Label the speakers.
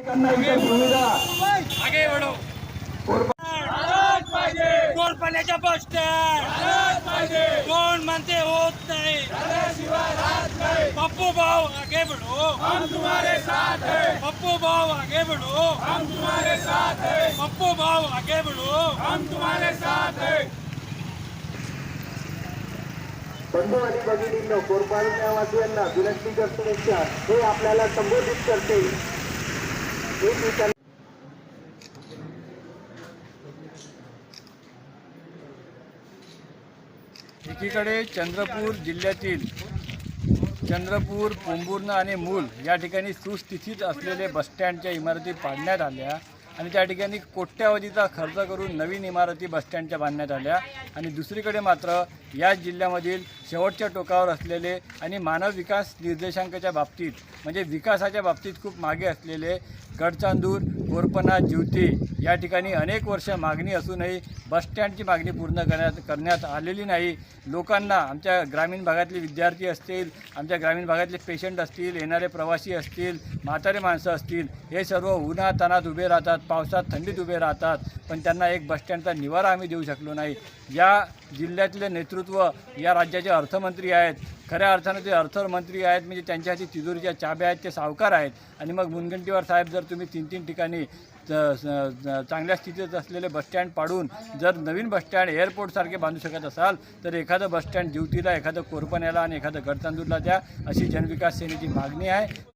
Speaker 1: आगे बढ़ो। कोण पाण्याच्या बस स्टँड कोण म्हणते होत नाही। पप्पू भाऊ आगे बढ़ो, हम तुम्हारे साथ हैं। पप्पू भाऊ आगे बढ़ो, हम तुम्हारे साथ हैं। पप्पू भाऊ आगे बढ़ो, हम तुम्हारे साथ हैं।
Speaker 2: बंधू आणि भगिनींनो, कोरपाल न्यायवासियांना विनंती करतो हे आपल्याला संबोधित करते।
Speaker 3: एकीकडे चंद्रपूर जिल्ह्यातील चंद्रपूर, पोंभुर्णा आणि मूल या ठिकाणी सुस्थितीत असलेले बसस्टँडच्या इमारती पाडण्यात आल्या आणि त्या ठिकाणी कोट्यावधीचा खर्च करून नवीन इमारती बसस्टँडच्या बांधण्यात आल्या। आणि दुसरीकडे मात्र या जिल्ह्यामधील शेवटच्या टोकावर असलेले आणि मानव विकास निर्देशांकाच्या बाबतीत म्हणजे विकासाच्या बाबतीत खूप मागे असलेले गडचांदूर, कोरपणा, जिवती या ठिकाणी अनेक वर्ष मागणी असूनही बसस्टँडची मागणी पूर्ण करण्यात आलेली नाही। लोकांना, आमच्या ग्रामीण भागातले विद्यार्थी असतील, आमच्या ग्रामीण भागातले पेशंट असतील, येणारे प्रवासी असतील, म्हातारे माणसं असतील, हे सर्व उन्हातान्हात उभे राहतात, पावसात थंडीत उभे राहतात, पण त्यांना एक बसस्टँडचा निवारा आम्ही देऊ शकलो नाही। या जिल्ह्यातले नेतृत्व या राज्याचे अर्थमंत्री आहेत, खऱ्या अर्थानं ते अर्थमंत्री आहेत, म्हणजे त्यांच्या हाती तिजोरीच्या चाब्या आहेत, ते सावकार आहेत। आणि मग मुनगंटीवार साहेब, जर तुम्ही 3-3 ठिकाणी चांगल्या स्थितीत असलेले बसस्टँड पाडून जर नवीन बसस्टँड एअरपोर्टसारखे बांधू शकत असाल तर एखादं बसस्टँड जिवतीला, एखादं कोरपण्याला आणि एखादं गडचांदूरला द्या, अशी जनविकास सेनेची मागणी आहे।